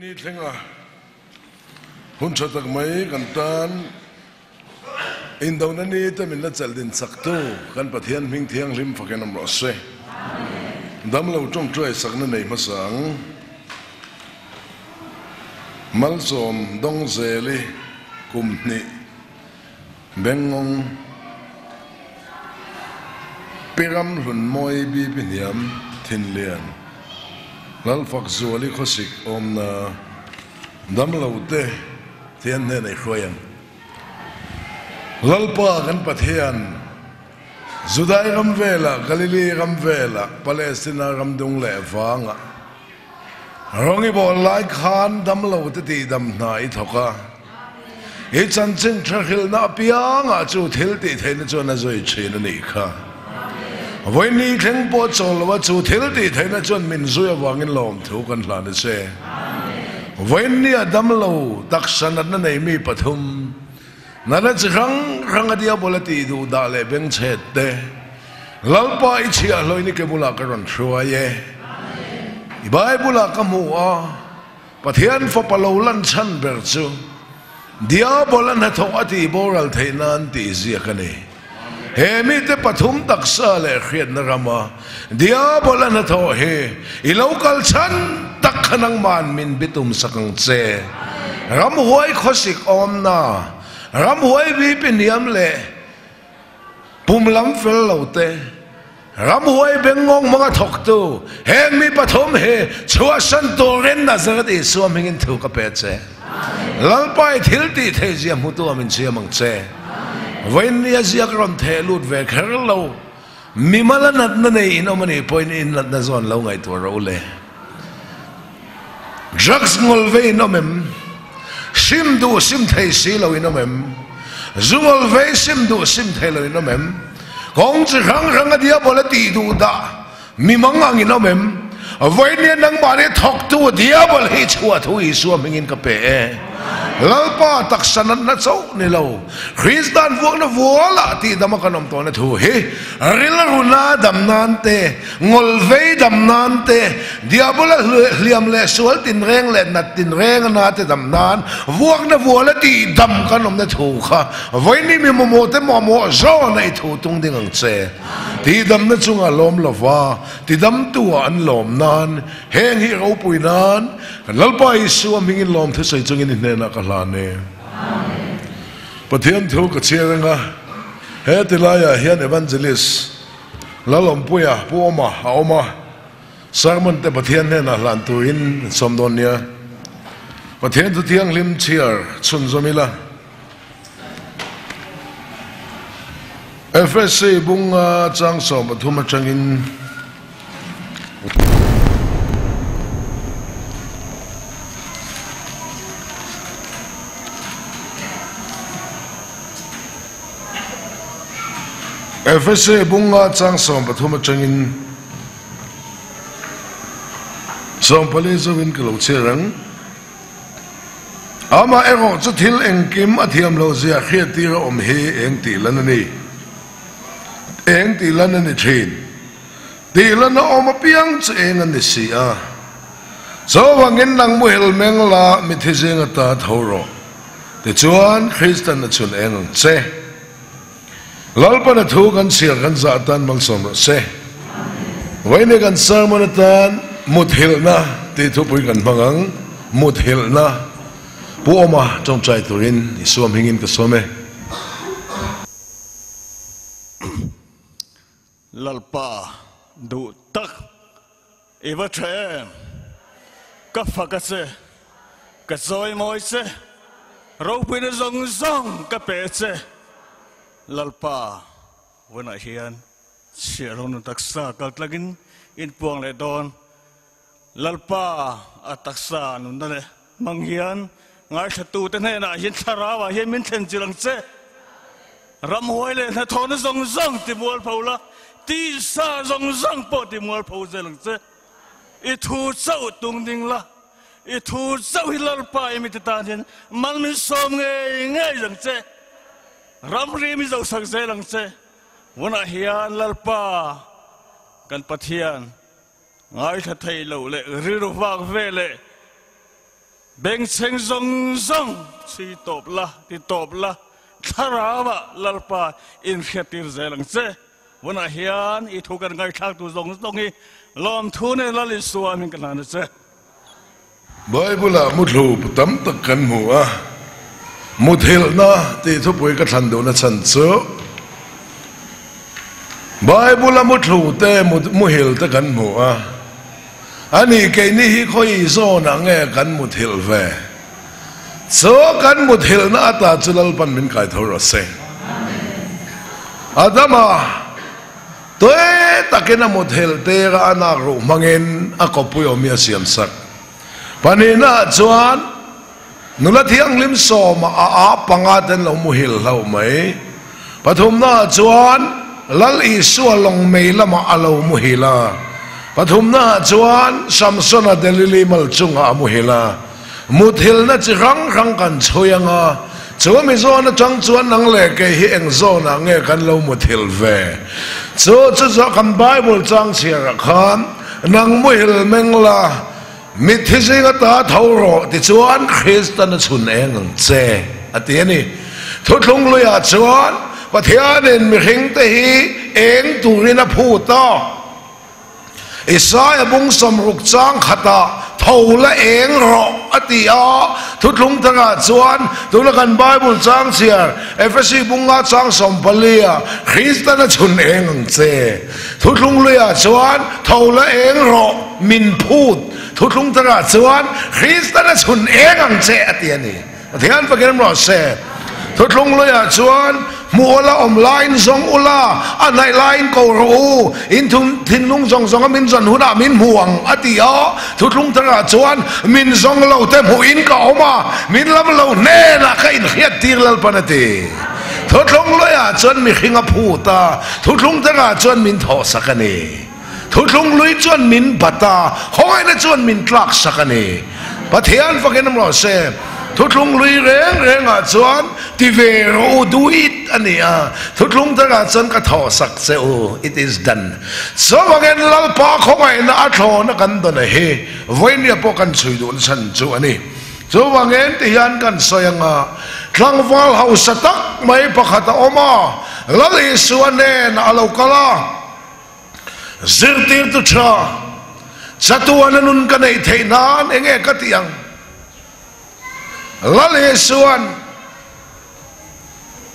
Muthilhna hun chatak mai kan tan in dawn ani ta min la chal din sakto kan pathian ming thiang lim fakenam ro se dam lo tong trai sakna nei masang mal som dong zeli kumni bengong piram hun moi bi piniam thinlian lal fak zuali khosik omna dam lo te thian ne nei khoyam lalpa kan pathian Judai ram vela Galilee ram vela Palestina ram dung le wanga rongi bo lai khan dam lo te ti dam nai thoka e chan ching thil na pianga chu thil ti thein chu na zoi chin ni kha voi ni theng po chol wa chu thil ti thein chon min zui wangin lom thu kan hlan se voi ni adam lo taksan na nei mi pathum nana chang rang adia bolati du da le beng chet te lalpa ichia loini ke bula ka ron thua ye Bible ka mu a pathian fo palolan chan ber chu diabolan ha tho ati boral thainan ti zia kani he mi te pathum taksa le khiat na rama diabolan ha tho he I local chan tak khanang man min bitum sakang che ram huai khosik om na ram huai bi piniam le pumlam fel lote ram huai bengong mga thok tu heng mi pathum he chua san to ren na zagat I suam hingin thu ka pe che lalpai thil ti the zia mu tu amin sia mang che wen nia zia kron the lut ve kher lo mi mala nat na nei no mani point in nat na zon lo ngai to ro le drugs ngol ve no mem sim du sim thei si lo ino mem zungol ve sim du sim thei lo ino mem kong chi rang rang adia bola ti du da mi mangang ino mem voi ne nang ba ne thok tu dia bol hi chua thu I suam hingin ka pe lalpa taksanan na chau ni lo Christian vuak na vola ti dama kanom to na thu he ril runa dam nan te ngol ve dam nan te diabola hliam le sual tin reng le nat tin reng na te dam nan vuak na vola ti dam kanom na thu kha voi ni mi mo te mo zo na I thu tung ding ang che ti dam na chunga lom lova ti dam tu an lom nan heng hi ro pui nan lalpa I suam hingin lom the sai chungin ne na ka lane pathian thu ka chianga he tilaya hian evangelist lalom puya poma aoma sermon te pathian ne na hlan tu in somdonia pathian tu tiang lim chiar chun zomila FSC bunga chang som pathuma changin FSC bunga chang som pathuma changin som pali zowin kalo cherang ama ero chu thil engkim athiam lo zia khia tira om he eng ti lanani eng ti lanani thin ti lana om piang che eng an si a so wangin nang mu hel meng la mi thijenga ta thoro te chuan Christian na chun eng che lalpa na thu kan siar kan za tan mang som se waine kan sermon tan Muthilhna ti thu pui kan mangang Muthilhna pu oma trong chai turin I suam hingin ka some lalpa du tak eva the ka fakase ka zoi moi se ro pin zong zong ka pe se lalpa wana hian siaron taksa kaltlagin in puang le don lalpa ataksa nun dale manghian ngai thatu te ne na hin tharawa hin min then chilang che ram hoi le na thon zong zong ti mual phaula ti sa zong zong po ti mual phau zelang che I thu chau tung ding la I thu chau hi lalpa mi te ta hin mal mi som nge jang che ram ri mi zo sak zelang che wana hian lalpa kan pathian ngai tha thei lo le ri ro wak ve le beng seng zong zong si top la tharawa lalpa in khatir zelang che wana hian I thukan ngai thak tu zong zong hi lom thune lali suamin kana che Bible mutlu tam tak kan mu a Muthilhna ti thu pui ka than do na chan chu Bible mutlu te muhil te kan mu a ani ke ni hi khoi zo na nge kan muthil ve so kan Muthilhna ata chulal pan min kai thor se adama toy takena muthil te ra ana ru mangin akopuyo mi siam sak panina chuan nula thiang lim som a pangaten lo muhil lo mai pathumna chuan lal isu long mei lama alo muhila pathumna chuan samsona delili mal chunga muhila Muthilhna chi rang kan choyanga chuami zona chang chuan nang le ke hi eng zona nge kan lo muthil ve chu kan Bible chang chira khan nang muhil mengla Muthilhna ta thoro ti chuan Christian chun eng che atiani thutlung loya chuan pathianin mi hing te hi eng turina phuta Isaiah bung som ruk chang khata thola eng ro atia thutlung tanga chuan tula kan Bible chang chiar Efesi bunga chang som palia Christian chun eng che thutlung loya chuan thola eng ro min phut thutlung tanga chuan Christian chun eng che atiani thian pakem ro se thutlung loya chuan muola online zong ula anai line ko ro in thin lung zong zong min zon huna min muang atia thutlung tanga chuan min zong lo te mu in ka oma min lam lo ne na ka in khiat tir lal panati thutlung loya chuan mi khinga phuta thutlung tanga chuan min tho sakani thutlung lui chuan min bata hoi na chuan min tlak sakani pathian fakenam ro se thutlung lui reng a chuan ti ve ro duit ania thutlung tanga chuan ka tho sak se o it is done so again lalpa khongai na a tho na kan don he voinia po kan chui don san chu ani so again ti hian kan soyanga tlangwal house tak mai pakhata oma lali suane na alokala zirtir tu cha chatuan nun kanai theinan enge katiang lali suan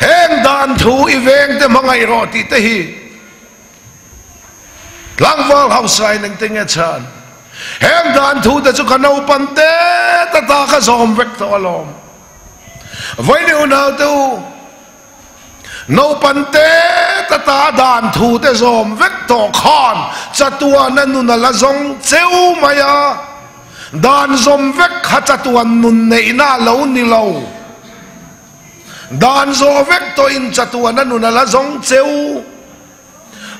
heng dan thu iveng te mangai roti te hi langwal hausai neng tinge chan heng dan thu te chu kanau pante ta ta ka zom vek to alom voi ni unau tu no pante ta ta dan thu te zom vek to khan chatuan nu na la zong cheu maya dan zom vek khachatuan nun nei na lo ni lo dan zo vek to in chatuan nu na la zong cheu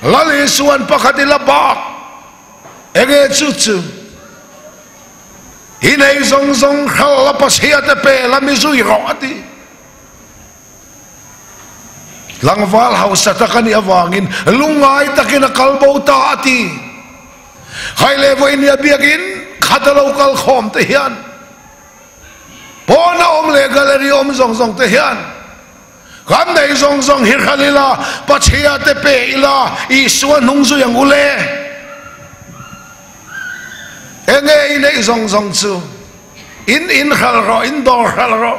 lali suan pakhatila bak ege chu chu hinei zong zong khala pasia te pe la mi zui ro ati langwal hausa takani awangin lungai takina kalbo ta ati khaile voinia biagin khata local khom te hian pona om le gallery om zong zong te hian kan nei zong zong hi khalila pachia te pe ila I suan nung zu yang ule enge nei zong zong chu in khal ro in dor khal ro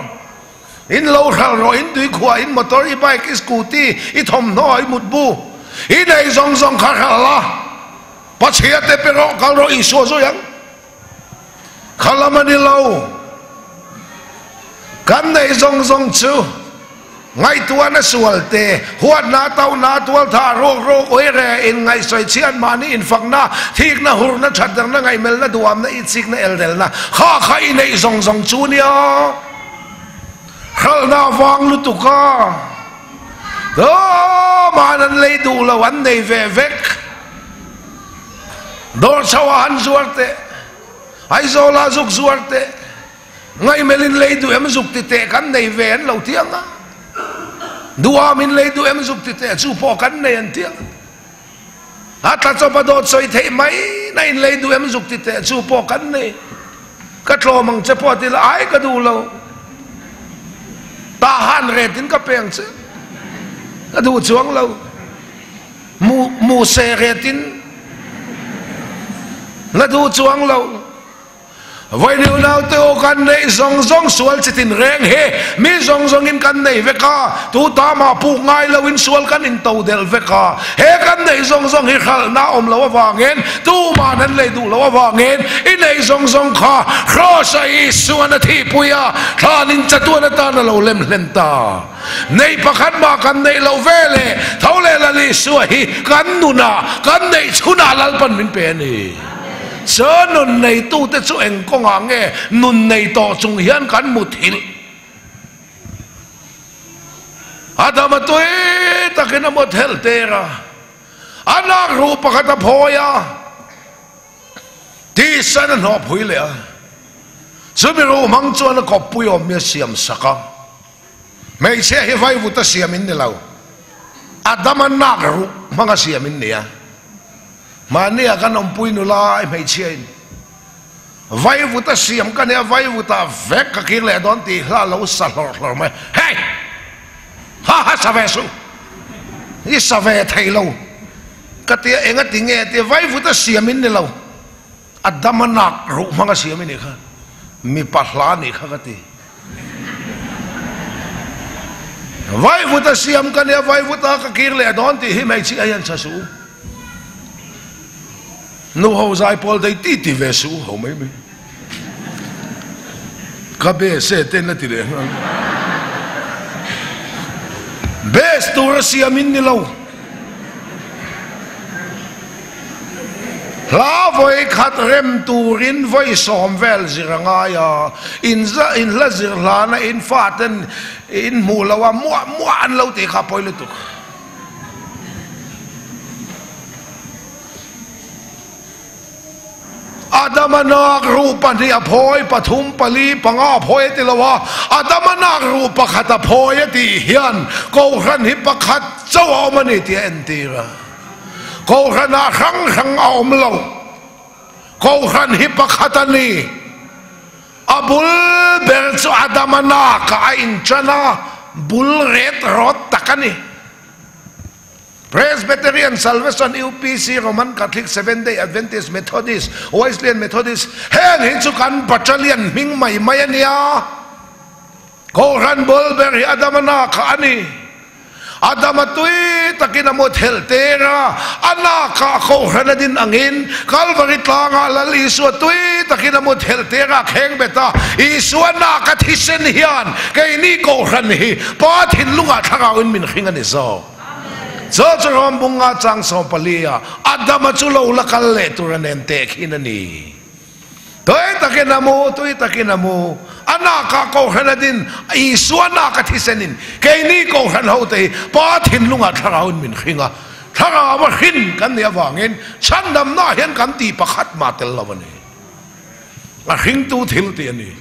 in lo khal ro in tui khua in motor I bike I scooty I thom no I mutbu in nei zong zong khala pachia te pe ro kal ro I so zo yang khalamani lo kan nei zong zong chu ngai tuan na sualte huat na tau na tual tha ro ro oi re in ngai soi chian mani in fak na thik na hur na that na ngai mel na duam na I chik na eldel na kha kha I nei zong zong chu nia khal na wang lu tu ka do manan lei du la wan nei ve vek dor chawan zuarte ai zo la zuk zuarte ngai melin lei du em zuk ti te kan nei ven lo tianga duwa min lei du em zuk ti te chu po kan nei an tiang ata cho pa do choi thei mai na in lei du em zuk ti te chu po kan nei cái trò mang chấp vào thì là ai cái đủ lâu ta han rệt tin cái bèn chứ cái đủ chuang lâu mu xe rệt tin là đủ chuang lâu vậy điều nào tôi cần này zong zong sual chỉ tin rèn he mi zong zong in cần này về cả tu ta mà phụ ngay lâu in sual cần in tàu del về cả he cần này zong zong hi khal na lâu vàng nghen tu mà nên lấy đủ lâu vàng nghen in này zong zong kha cross ai suan thi puya kha nin chatuan ta na lâu lem ta này pakhat mà cần này lâu về le thâu le là li suai hi cần nu na cần này chuna lal pan min pe ni sớ nun này tu te chu eng ko nga nge nun này to chung hian kan muthil adama toi takena muthil tera anak rupa kata phoya ti san no phui le sumiru mang chuan ko puyo me siam saka mei che hi vai vuta siam in lau adama nak ru manga siam in nia mania kan om pui nu lai mai chen vai vuta siam kan ya vai vuta vek ka ki le don ti la lo sa lor mai hey ha sa ve su i sa ve thai lo ka ti enga ti nge ti vai vuta siam in lo adamanak ru manga siam in kha mi pahla ni kha ka ti vai vuta siam kan ya vai vuta ka ki le don ti hi mai chi ayan sa su nu hầu dài Paul đây ti về số hầu mấy mấy các bé sẽ tên là gì đấy best Russia min ni lâu la voi khát rem turin voi som vel zirangaya in la zirlana in faten in mulawa muan lâu thì khá poi lutuk adamanak rupa ni aphoi pathum pali panga phoi tilawa adamanak rupa khata phoi ti hian ko ran hi pakhat chaw mani ti entira ko rana khang om lo ko ran hi pakhatani abul ber chu adamanak ka in chana bul ret rot takani Presbyterian, Salvation, UPC, Roman Catholic, Seventh-day Adventist, Methodist, Wesleyan Methodist, heng hinsukan battalion ming may niya. Koran bolber hi adamana kaani. Adamatui takinamot heltera anaka koran din angin Calvary tlanga laliso tui takinamot heltera kheng beta iswana kathisen hian kay ni koran hi pathin lunga thangawin min khingan iso. So rom bunga chang so palia adama chulo lakal le turanente khinani toy takinamo anaka ko hanadin iswana ka thisenin kaini ko han hote pathin lunga tharaun min khinga thara wa khin kan ya wangin chandam na hian kan ti pakhat matel lawani a khing tu thil ti ani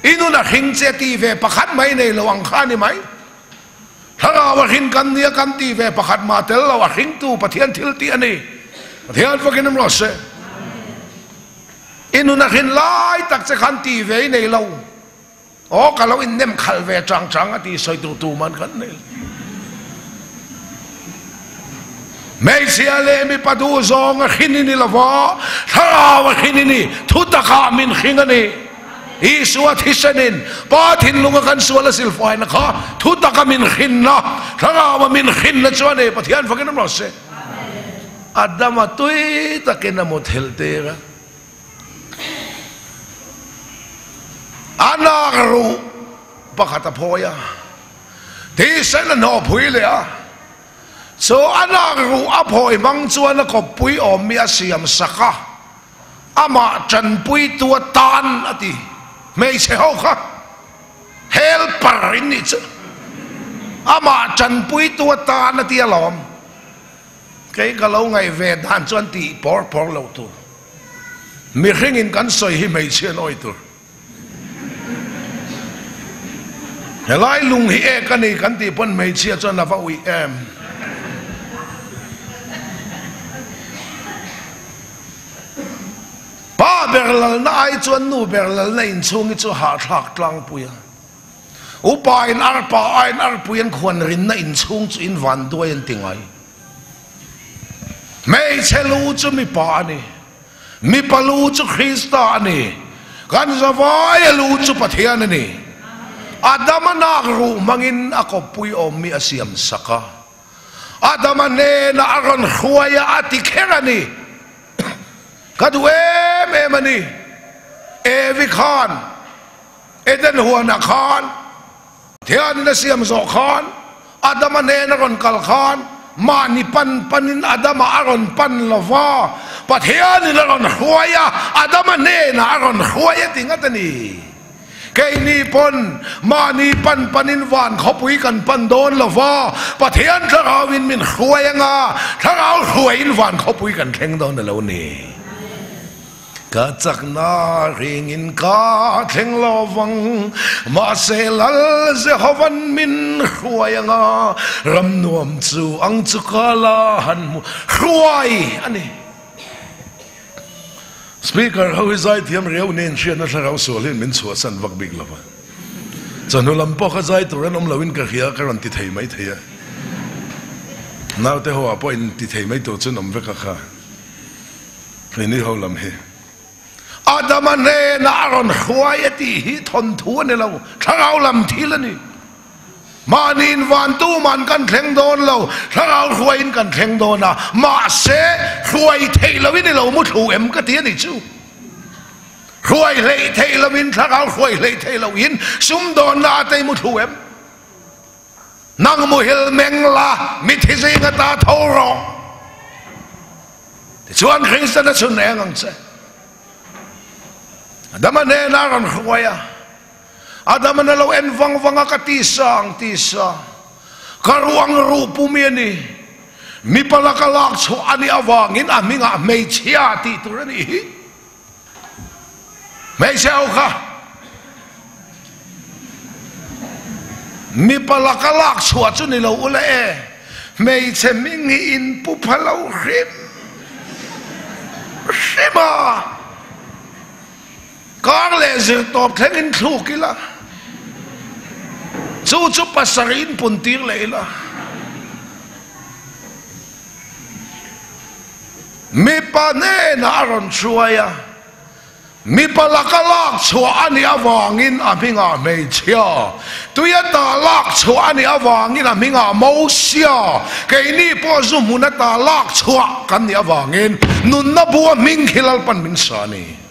inu na khing che ti ve pakhat mai nei lawang khani mai thara wa khin kan nia kan ti ve pakhat ma tel wa khing tu pathian thil ti ani pathian fakin ro se inu na khin lai tak che khan ti ve nei lo o ka lo in nem khal ve chang ati soi tu man kan nei mei sia le mi padu zong khin ni lawa thara wa khin ni thu ta kha min khingani Isuat hisanin pathin lunga kan suala silfai na kha thuta kamin khinna thanga min khinna chuane pathian fakin amrose adama tui takena motheltera anaru pakata phoya ti sana no phuile a so anaru aphoi mang chuana ko pui om mi asiam saka ama chan pui tua tan ati mei se ho kha helper in it ama chan pui tua ta na tia lom cái lâu ngày về đàn chuan ti por lo tu mi hringin kan soi hi mei che noi tu helai lung hi e kan ni kan ti pon mei che chuan la va ui em pa berlal na ai chuan nu berlal na in chungi chu ha thak tlang puya upa in arpa ain arpuyan khuan rin na in chung chu in van duai an tingai mei chelu chu mi pa ani mi palu chu Krista ani kan zawai lu chu Pathian ani adamana ru mangin ako pui om mi asiam saka adamane na aron khuaya ati kherani kaduem emani evi khan eden huana khan thian na siam zo khan adamane na ron kal khan mani panin adama aron pan lova Pathian na ron khuaya adamane na aron khuaya tingatani kaini pon mani panin van khopui kan pan don lova Pathian tharawin min khuaya nga tharaw khuain van khopui kan thleng don lo ni ka chakna ringin ka thleng lovang ma selal Jehovan min khuaya nga ram nuam chu ang chu kala han mu khuai ani speaker how is I thiam reu nen chian na tharaw solin min chu san vak big lova chanu lampo kha zai turan om lawin ka khia ka ran ti thei mai theia naw te ho apoin ti thei mai to chun om veka kha ni ho lam he adamane na aron khuayati hi thon thu ne lo tharaw lam thilani manin van tu man kan thleng don lo tharaw khuain kan thleng don na ma se khuai thei lo ni lo mu thu em ka ti ni chu khuai lei thei lo min tharaw khuai lei thei lo in sum don na te mu thu em nang muhil mengla mi thi se nga ta tho ro chuan Krista na chun ngang che adamane na ron khuaya adamane lo en vang ka tisang karuang rupu mi ni mi palakalak chu ani awangin aminga mei chia ti turani mei sao kha mi palakalak chu chu ni lo ule e mei chemingi in pu phalo rim shima kar le zir top thengin thu kila chu pasarin puntir leila mi pa ne na aron chuaya mi palakalak chua ani awangin aminga mei chia tuya ta lak chua ani awangin aminga mo sia kaini po zumuna ta lak chua kan ni awangin nun na buwa ming khilal pan min sani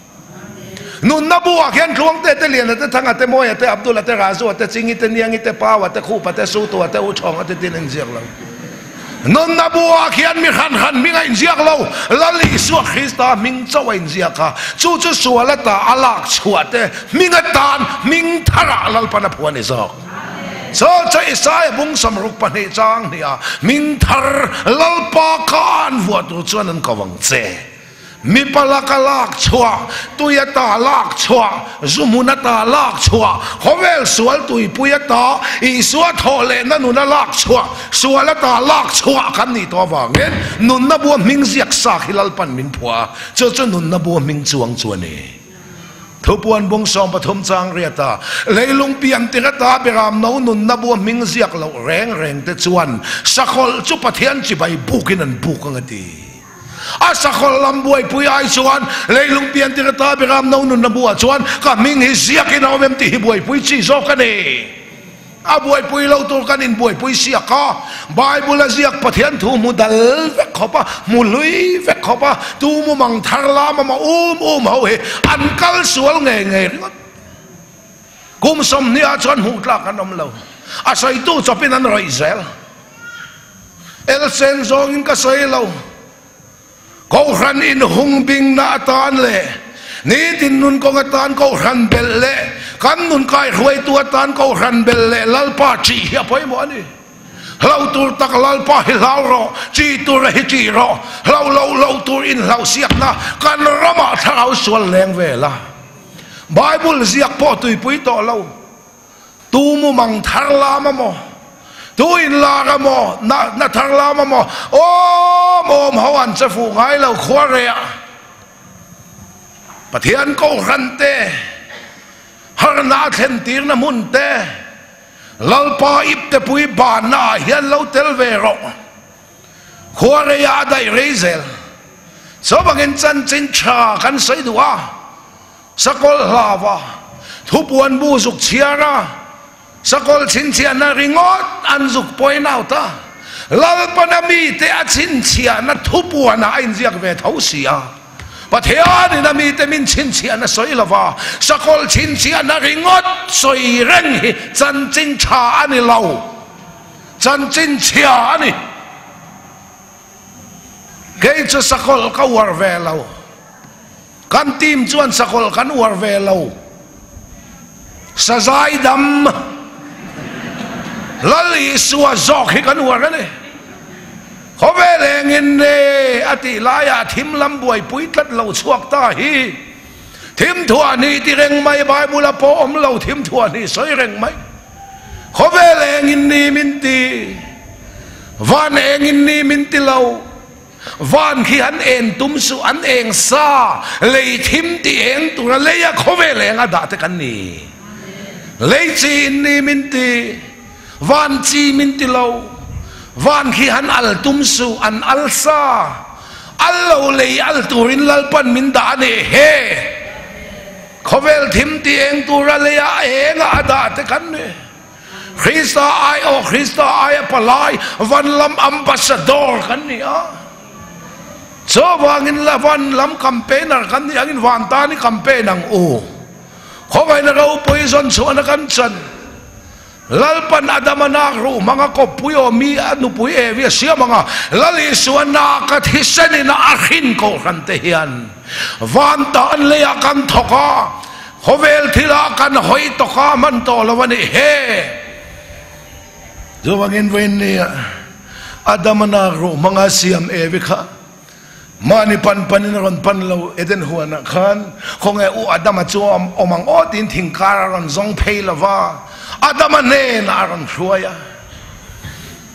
nun na buwa kyan kluang te lian te thanga te moya te Abdullah te Razu te chingi te niang te pawa te khupa te sutu te uchong te tin enjek lo nun na buwa kyan mi khan mi ngai enjek lo lali su Krista ming chaw enjek ka chu suala ta alak chuate mingatan ming thara lal pana phuani zok so Isaiah bung samruk pani chang nia ming thar lal pa kan vuat tu chuan an kawang che mi palakalak chua tuya ta lak chua zumuna ta lak chua hovel sual tui puya ta I suwa thole na nuna lak chua suala ta lak chua kan ni to wangen nun na bu ming ziak sa hilal pan min phua cho nun na bu ming chuang chuani thupuan bong som pathum chang riata leilung pian tirata beram no nun na bu ming ziak lo reng te chuan sakhol chu Pathian chi bai bukin an bukang ati asakhol lambuai pui ai chuan leilung pian tirata beram no nun na bu chuan ka ming hi ziak in awem ti hi buai pui chi zo ka ni abuai pui lo tur kan in buai pui sia ka Bible ziak Pathian thu mu dal vek khopa mu lui vek khopa tu mu mang thar la ma ho he an kal sual nge kum som ni a chuan hu tla kan om lo asai tu chopin an roi zel el sen zong in ka sai lo ko ran in hung bing na tan le ni tin nun ko ngatan ko ran bel le kan nun kai huai tu tan ko ran bel le lal pa chi ya poi mo ani lau tur tak lal pa hi lau ro chi tur hi chi ro lau tur in lau siak na kan rama thau sual leng ve la Bible ziak po tui pui to lo tu mu mang thar la ma mo tu in la ga mo na thar la ma mo om hawan cha fu ngai lo khwa re pathian ko rante har na then tir na mun te lalpa ip te pui ba na hian lo tel ve ro khore ya dai rezel so bangin chan chin cha kan sai duwa sakol lava thupuan bu zuk chiara sakol chin chia na ringot an zuk poi nau ta lalpa na mi te a chin chia na thupuan na ain ziak ve thau sia pathian na mi te min chin chia na soi lava sakol chin chia na ringot soi reng hi chan chin cha ani lau chan chin chia ani cái cho sakol ka war ve lau kan tim chuan sakol kan war ve lau sa zai dam lali suwa zok hi kan war ani kho ve leng in ne ati la ya thim lam buai pui tlat lo chuak ta hi thim thua ni ti reng mai bai bula po om lo thim thua ni soi reng mai kho ve leng in ni min ti van eng in ni min ti lo van khi an en tum su an eng sa lei thim ti eng tu ra leia khove lenga da te kan ni lei chi ni min ti van chi min ti lo van khi an al tum su an al sa al lo lei al turin lal pan min da ne he khovel thim ti eng tu ra leia enga da te kan ni Krista ai o Krista ai palai van lam ambassador kan ni a so wangin la van lam campaigner kan ni angin van ta ni campaign ang o khowai na ro poison so na kan chan lalpan adamanak ru mga kopuyo mi anu pui e vi sia mga lali suana ka thisani na akhin ko kan te hian van ta an le kan thoka khovel thila kan hoi to ka man to lawani he so wangin wen ni adamanak ru mga siam e vi kha mani panin ron pan lo eden huana khan khong e u adama chu omang o tin thingkar ron zong phei lawa adama ne na ron hruaya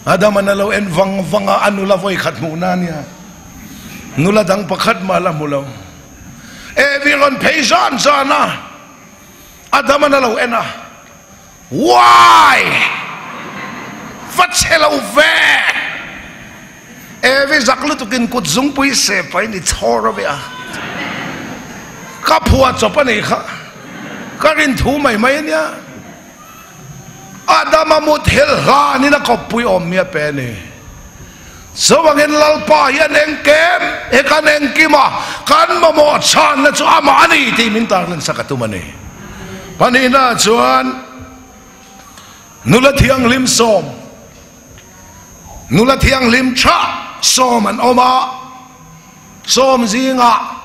adama na lo en wanga anula voi khat mu na nia nula dang pakhat mala mulo e vi ron phei zan zana adama na lo ena why fatchelo ve every zaklu tu kin kut zung pui se pai ni chora be a ka phua chopa nei kha ka rin thu mai mai nia adama muthilhna ni na ko pui om mia pe ni so wangin lalpa hian eng kem e kan eng kima kan mo chan na chu ama ani ti min tar lan sakatu mani panina chuan nula thiang lim som nula thiang lim cha som an oma som zinga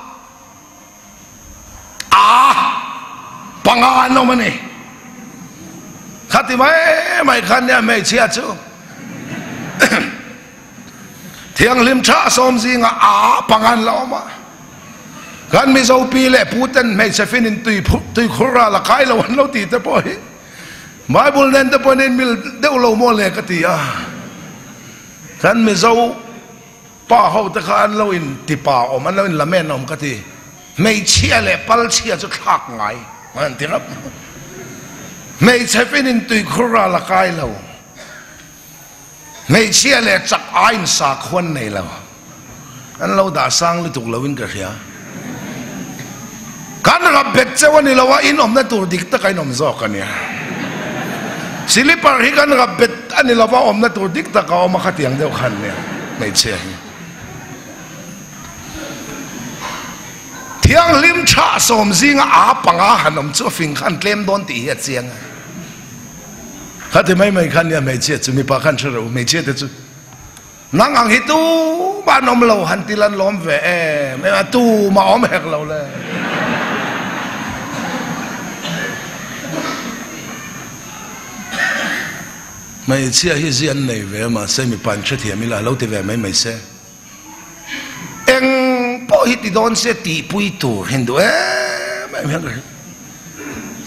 pangan no mani khati mai khan ya mai chia chu thiang lim cha som zinga pangan la oma kan mi zo pi le putan mai se fin in tui khura la kai lo an lo ti te po hi bible nen te po nen mil deu lo mo le ka ti a kan mi zo pa ho te khan lo in ti pa om an lo in la men om ka ti mei chia le pal chia chu thak ngai man ti rap mei che fin in tui khura la kai lo mei chia le chak ain sa khon nei lo an lo da sang lu tuk lo in ka khia kan rap bet che wani lo wa in om na tur dik ta kai nom zo ka nia silipar hi kan rap bet ani lo wa om na tur dik ta ka om kha tiang deu khan nia mei che thiang lim cha som zinga panga hanom chu fing khan tlem don ti hi chiang khate mai khan ya mai che chu mi pa khan chero mai che te chu nang ang hi tu ba nom lo han tilan lom ve me tu ma om hek lo le mai che hi zian nei ve ma se mi pan che thi mi la lo te ve mai se eng po hi ti don se ti pui tu hindu mai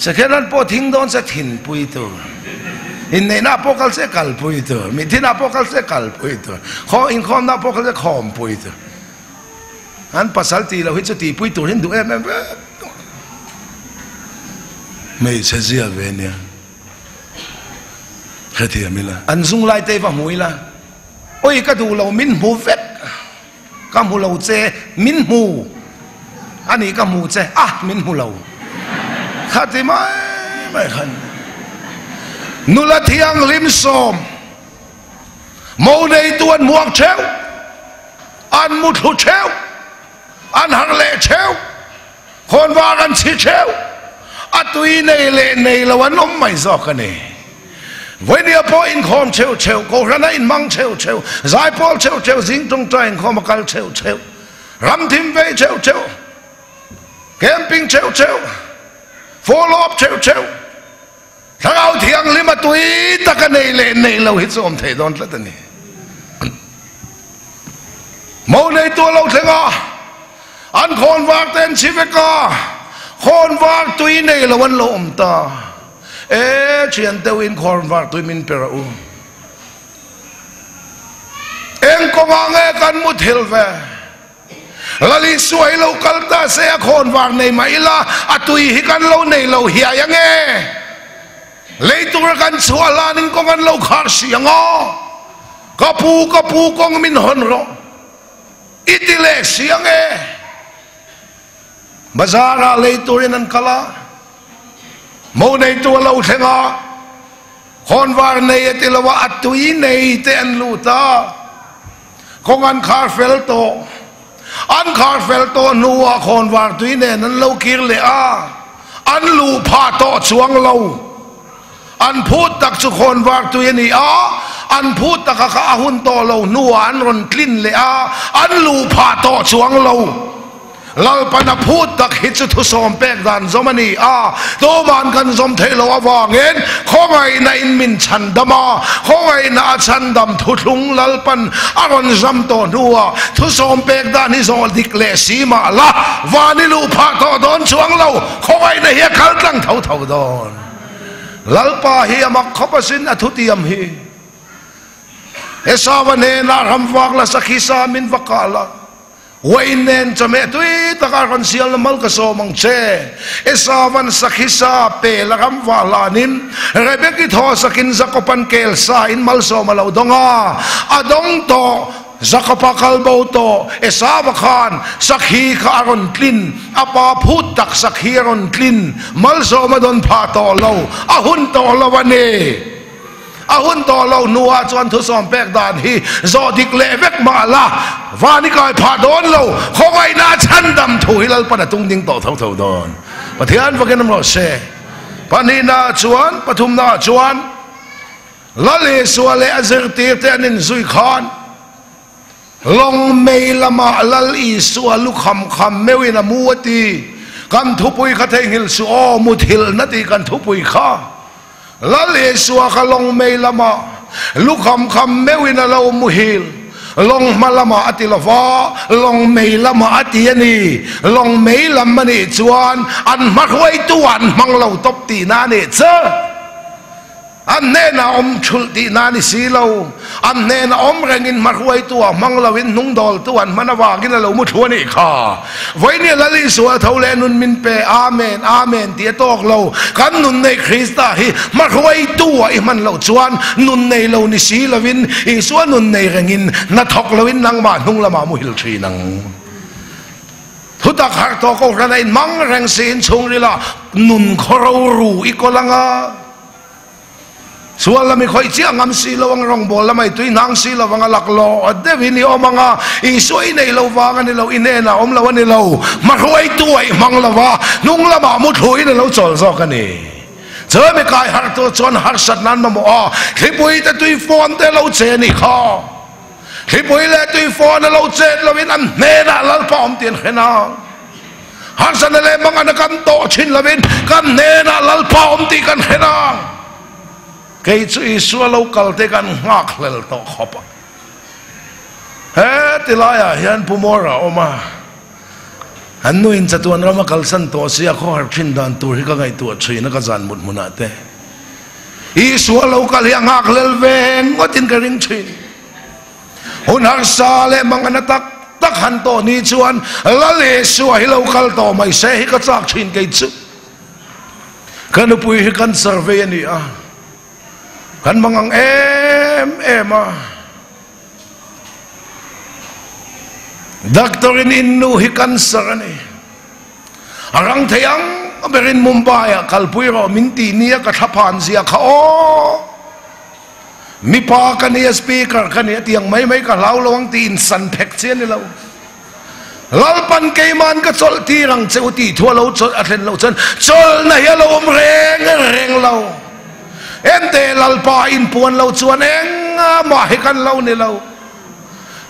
se khenan po thing don se thin pui tu in nei na pokal se kal pui tu mi thin na pokal se kal pui tu kho in khom na pokal se khom pui tu an pasal ti lo hi chu ti pui tu hindu mấy sẽ gì về nè cái gì mình là anh dùng lại tay vào mũi là ôi cái đồ lâu min mù vét cái mù lâu chế min mù anh ấy cái mù chế min mù lâu cái gì mà khăn nu là thiang lim som màu này tuần muộc chéo anh mút hút chéo anh hàng lệ chéo con va anh chỉ chéo tui này lệ này là anh ông mày giọt cái này với địa po in khom chéo chéo cô ra in mang chéo chéo giải po chéo chéo dính trong trái in khom mặc chéo chéo ram thím về chéo chéo camping chéo chéo follow up chéo chéo thằng áo thiang lim mà tui ta cái này lệ này lâu hết rồi ông thầy đón lại này màu này tua lâu thế ngọ anh khôn vác tên chỉ với co khôn vác tui này là anh lâu ta chuyện tao in khôn vác tui min perau em có nghe căn Muthilhna về là lý suy lâu kalta sẽ khôn vác này mà là tui hi căn lâu này lâu hiya yang nghe lấy tôi căn xua là nên con căn lâu khác siang ngó kapu con min hòn ro itile siang e bazara lấy tôi nên kala màu này tôi lâu thế ngó khôn vàng này thì là vợ tui này thì anh lu ta con ăn khar fel to nuwa khôn vàng tui này anh lâu kia lệ anh lu pha to chuang lâu anh phút tắc chu khôn vàng tui này anh phút tắc cả hun to lâu nuwa anh ron clean lệ anh lu pha to chuang lâu lalpana phut tak hit chu thu som pek dan zomani to man kan zom thelo awangen khongai na in min chan dama khongai na chan dam thu thung lalpan aron zam to nuwa thu som pek dan hi zol dikle sima la wani lu pha to don chuang lo khongai na hi khal tlang thau don lalpa hi amak khopasin athutiam hi esawane na ramwak la sakhisa min wakala wainen chame tui taka kan sial mal ka so mang che esavan sakhisa pe lagam wala nin rebeki tho sakin zakopan kel sa in mal so malo donga adong to zakapa kalbo to esava khan sakhi kha aron klin apa phut tak sakhi aron klin mal so madon pha to lo ahun to lawane ahun to lo nuwa chuan thu som pek dan hi zo dik le vek ma la vani kai pha don lo khongai na chan dam thu hilal pana tung ding to thau don pathian vaken ro se panina chuan pathum na chuan lale suale azir tir te anin zui khan long mei lama lal i sualu kham mewina muati kan thu pui kha thei hil su o Muthilhna ti kan thu pui kha lale suwa ka long mei lama lu kham mewina lo muhil long malama ati lova long mei lama ati ani long mei lama ni chuan an marwai tuan manglo top ti na ne cha an ne na om chul ti na ni silo an ne na om rengin marwai tua manglawin nung dol tuan manawa gin lo mu thuani kha voi ni lali suwa thole nun min pe amen ti tok lo kan nun nei Krista hi marwai tua i man lo chuan nun nei lo ni silawin i suwa nun nei rengin na thok lawin nang ma nung lama mu hil thi nang thutak har to ko ranain mang reng sin chung rila nun khoro ru i kolanga suala mi khoi chi angam si lo ang rong bol lamai tui nang si lo wang alak lo devini omanga isoi nei lo wang ni lo inena om lo ni lo ma khoi tuai mang lawa nung lama mu thui ni lo chol zo ka ni chö mi kai har to chon har sat nan ma mo khipui te tui phone te lo che ni kha khipui le tui phone lo che lo win an ne na lal pa om tien khena har san le mang an kam to chin lo win kam ne na lal pa om ti kan khena cái chữ xua lâu cầu thế kan ngạc lên to khopa hết thì lại à hiện pumora oma anh nuôi cho tuan rama kalsan to sia kho har phin dan tur hi ka ngai tu chui na ka jan mut munate i xua lâu kal hi ngạc lên ve ngotin ka ring chui hun har sa le mangana tak han to ni chuan la le xua hi lâu kal to mai se hi ka chak chin cái chữ kan pui kan survey ni kan mangang em doktorin innu hi cancer ni arang thayang berin Mumbai kalpui ro minti nia ka thapan sia kha mi pa kan ni speaker kan ni tiang mai ka lau lawang tin san phek chen ni lo lalpan keiman ka chol ti rang cheu ti thua lo chol athen lo chen chol na ya lo reng lo em te lalpa in puan lo chuan eng ma he kan lo ni lo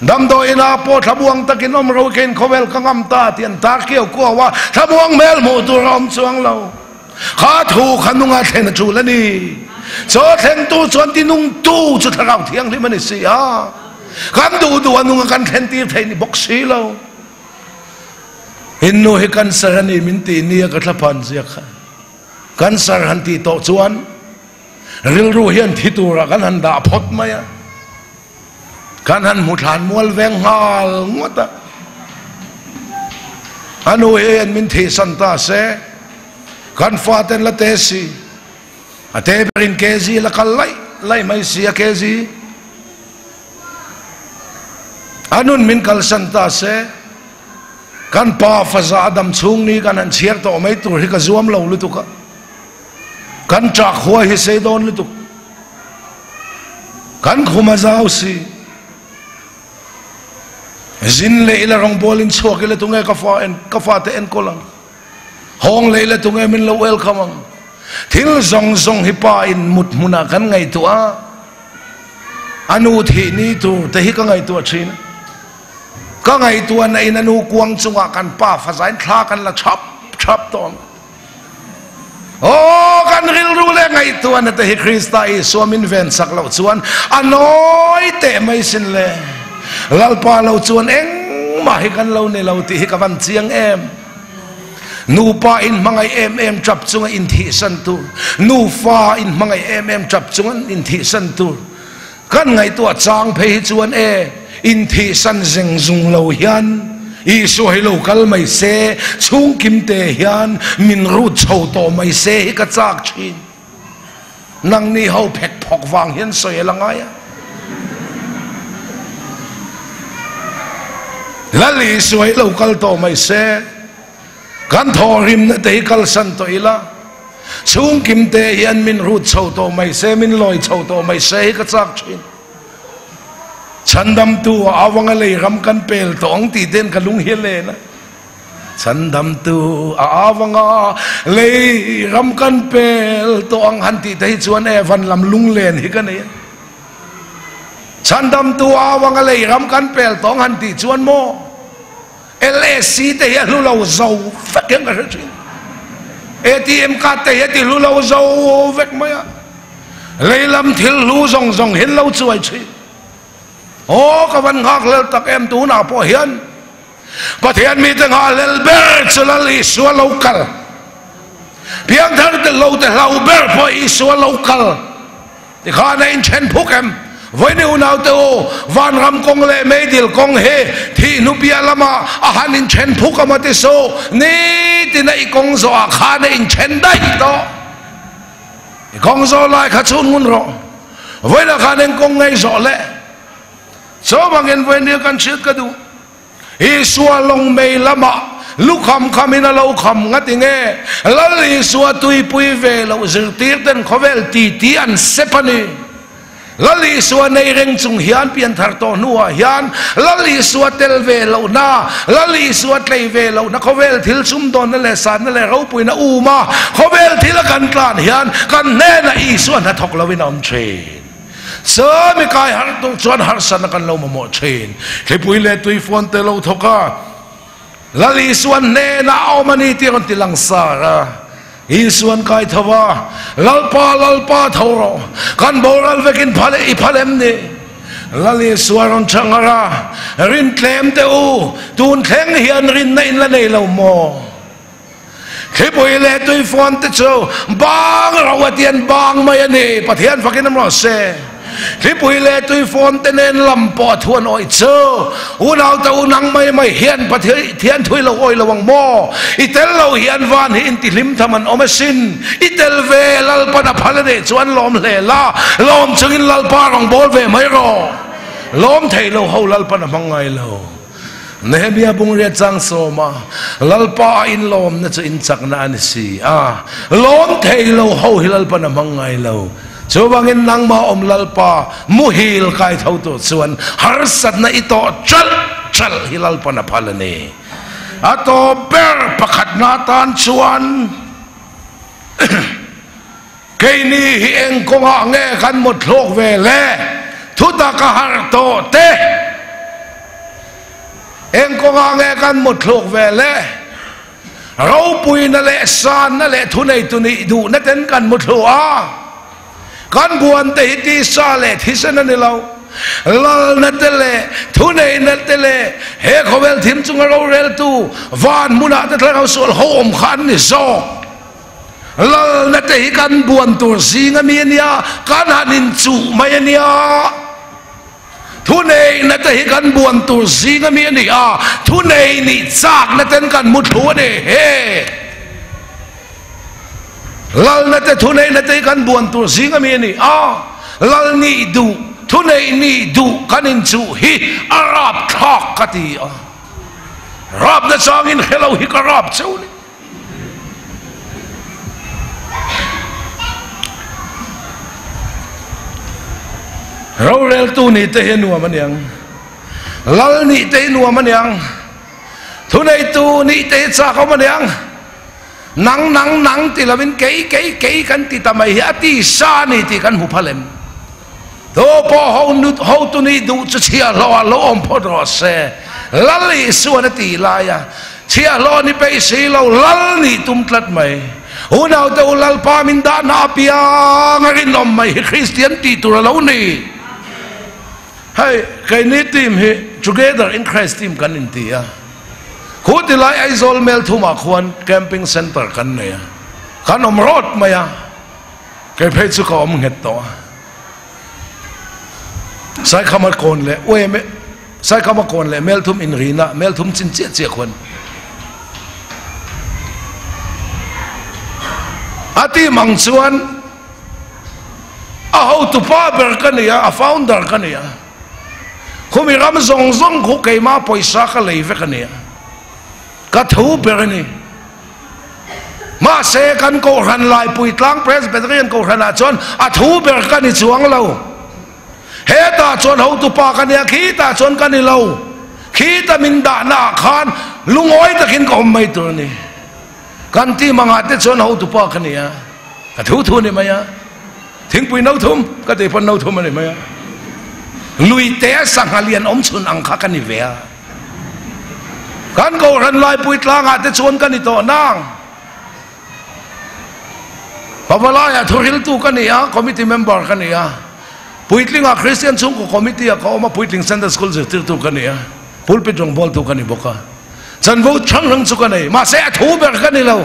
dam do ina po thabuang takin om ro ken khowel kangam ta tian ta keu ko wa thabuang mel mu tu rom chuang lo kha thu khanunga thlen chu la ni cho thlen tu chuan ti nung tu chu tharau thiang li mani si kan du anunga kan thlen ti thei ni bok si lo inno he cancer ani minti nia ka thapan zia kha cancer han ti to chuan ril ru hian thi tu ra kan han da phot maya kan han Muthilhna mual veng hal ngota anu he min thi santa se kan faten la tesi ate berin kezi la kalai mai sia kezi anun min kal santa se kan pa faza adam chung ni kan an chiar to mai tur hi ka zuam lo lu tu ka kan tra khua hi se don lu tu kan khuma zau si zin le ila rong bolin chok ila tu ngai ka fa te en kolang hong le ila tu ngai min lo welcome thil zong hi pa in Muthilhna kan ngai tu anu thi ni tu te hi ka ngai tu chin ka ngai tu na in anu kuang chunga kan pa fa zain thla kan la chap ton kan ril ru le ngai tu na te hi Krista I suamin ven sak lo chuan anoi te mai sin le lalpa lo chuan eng ma hi kan lo ne lo ti hi ka van chiang em nu pa in mangai em chap chunga in thi san tu nu fa in mangai em chap chunga in thi san tu kan ngai tu chang phei chuan in thi san zeng zung lo hian isu hi lo kal mai se chung kim te hian min ru chho to mai se hi ka chak chin nang ni ho phek phok wang hian soi langai lali suai lo kal to mai se kan thorim na te kal san to ila chung kim te hian min ru chho to mai se min loi chho to mai se hi ka chak chin chandam tu awanga le ram kan pel to ong ti den ka lung hi le na chandam tu awanga le ram kan pel to ang han ti te chuan van lam lung len hi ka nei chandam tu awanga le ram kan pel to ang han ti chuan mo LSC te ya lu lo zau fakeng ka chin ATM card te ya ti lu lo zau vek maya le lam thil lu zong hin lo chuai chin ka van ngak lel tak em tu na po hian pathian mi te nga lel ber chulali swa local piang thar te lo ber po I swa local ti khana in chen phuk em voi ni unau te van ram kong le medil kong he thi nu pia lama a han in chen phuk ama te so ni ti na I kong zo a khana in chen dai to I kong zo lai kha chun ngun ro voi la khana kong ngai zo le so bangin when you can shit ka du iswa long mei lama lukham khamina lo kham ngatinge lali swa tui pui ve lo zirtir ten khovel ti an sepani lali swa nei reng chung hian pian thar to nuwa hian lali swa tel ve lo na lali swa tlei ve lo na khovel thil chum don na le san na le ro pui na uma khovel thil kan tlan hian kan ne na I swa na thok lo win om tre so mi kai har tung chuan har san kan lo mo chen ke pui le tui phone te lo thoka lali suan ne na au mani ti on tilang sara I suan kai thawa lalpa thoro kan boral vekin phale I phalem ni lali suaron changara rin tlem te tun thleng hian rin na in la nei lo mo ke pui le tui phone te cho bang rawatian bang mai ani pathian fakin am ro se ที่ปุยเล่ตุยฟอนเตเนนลำปอทวนอ้อยเจออุณเอาแต่อุนังไม่เฮียนประเทศเทียนทุยเราอ้อยระวังโมอิเตลเราเฮียนวานหินติลิมทำมันอมสินอิเตลเวลัลปนับพัลเดชวนลมเลล่าลมจึงลัลปารองบอลเวไม่รอลมไทยเราเฮาลัลปนับมังไงเราเนเบียบุงเรียจังโซมาลัลปาอินลมนั่นจะอินจักนานิสีลมไทยเราเฮาฮิลัลปนับมังไงเราชาวบ้านนั่งมาอมลัลปามุฮิลกายเท่าตัวส่วนฮาร์สัตนาอิโตจัลฮิลัลปนับพัลเนอัตโตเบร์ประคัดนาตานชวนเกนี่เองคงหาเงกันหมดโลกเวเล่ทุตากะฮาร์โตเตเองคงหาเงกันหมดโลกเวเล่เราปุยนั่นแหละซานนั่นแหละทุนไอตุนิดูนั่นเป็นกันหมดโลกันบวนเตหิติซาเลทิสนันเราลานัตเลทุนไอนัตเลเฮขเวลทิมจุงเราเรลตูวานมุนาตะเราส่วนโฮมขันนิโซลานัตหิกันบวนตัวสิงมีเนียกันหันินจูไม่เนียทุนไอนัตหิกันบวนตัวสิงมีเนียทุนไอนี่จากนัตเป็นกันมุดหัวเดเฮลานัตทุนไอนัตกันบวนตัวสิงมีเนียลานี่ดูทุนไอนี่ดูกันอินจูฮิอารับทักกติรับนัดจางอินเฮลาฮิกรับเจ้านี่เราเรลตูนี่เตะนัวมันยังลานี่เตะนัวมันยังทุนไอตูนี่เตะจากเขามันยังนังที่เราเป็นเก๋กันที่ทำไมฮะที่ซานี่ที่กันหูพลันตัวพ่อเขาตัวนี้ดูจะเชียร์เราอมพอดอเซ่ลัลลี่ส่วนที่ลายเชียร์เรานี่ไปสิเราลัลนี่ตุ้มตัดไหมอุณเอาแต่ลัลปามินดานาปิยังรินอมไหมคริสเตียนที่ตัวเรานี่ให้ใครนี่ทีม together in Christ team กันอินที่คู่ที่ไล่ไอโซลเมลทุ่มขวัญแคมปิ้งเซ็นเตอร์กันเนี่ยกันอมรถไหมใครเพชรสุขอมเห็ดตัวใส่คำว่าโกนเลยเว้ยใส่คำว่าโกนเลยเมลทุ่มอินรีนะเมลทุ่มจินเจียคนอาทิมังชวนเอาตุป้าเบอร์กันเนี่ยฟาวเดอร์กันเนี่ยเขามีรำซงเขาเกี่ยมาปอยสักเลยเวกันเนี่ยก็ถูเบอร์นี่มาเสกันโกรันลายปุยตลังเพรสเปตเรียนโกรันอาจนอาถูเบอร์กันนี่ชวงเราเฮตาชวนเขาตุปากันเนี่ยขี้ตาชวนกันนี่เราขี้ตามินดาหน้าขานลุงอ้อยตะกินก็ไม่ตัวนี่กันที่มังอาจจะชวนเขาตุปากันเนี่ยก็ถูนี่ไหมทิ้งปุยน้าทุ่มก็ตีพันน้าทุ่มอะไรไหมลุยเตะสังหารเลียนอมชุนอังคากันนี่เวียกันโกรันลายปุยตลางอาจจะชวนกันนี่ต่อนั่งพอเวลาอย่าทุริลตูกันนี่คอมมิตี้เมมเบอร์กันนี่ปุยตลิงคริสเตียนซุ่งก็คอมมิตี้เขาเอามาปุยตลิงเซนเตอร์สคูลจะติดตัวกันนี่พูดไปตรงบอลตัวกันนี่บอกว่าฉันพูดช่างเรื่องสุกันนี่มาเสียถูเบอร์กันนี่เรา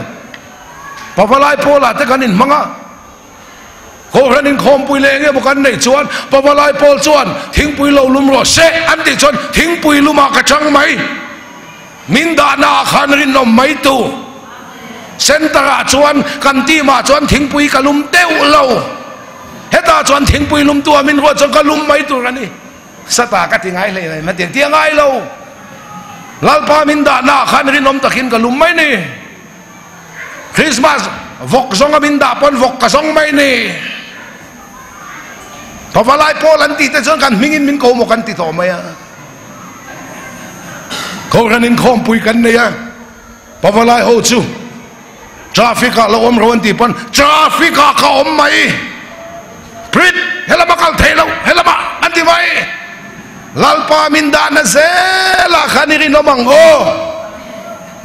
พอเวลาโพลาแต่กันนี่มั้งโครันินคอมปุยเลงเนี่ยบอกกันในชวนพอเวลาโพลชวนทิ้งปุยเราลุมรอเสอันที่ชวนทิ้งปุยลุมากระชังไหมมินดานาขานรินนมไม่ตูเซนตระชวนกันที่มาชวนทิ้งปุยกะลุมเต้วเราเฮตาชวนทิ้งปุยลุมตัวมินรัวจนกะลุมไม่ตูกันนี่สตากะที่ไงเลยนั่นเตียงไงเราลาลปามินดานาขานรินนมตะกินกะลุมไม่นี่คริสต์มาสวกซองมินดาปนวกกะซองไม่นี่พอเวลาโพลันตีแต่ชวนกันมินโกมกันติต่อไหมเขาเรียนคอมปุยกันเนี่ยพอเวลาโหจูทราฟิกเราอมรวนตีปนทราฟิกเขาอมไหมพริดเฮลมาคัลเทลเฮลมาอันที่ไว้ลาลปามินดานะเซลาขานิรินอมังโอ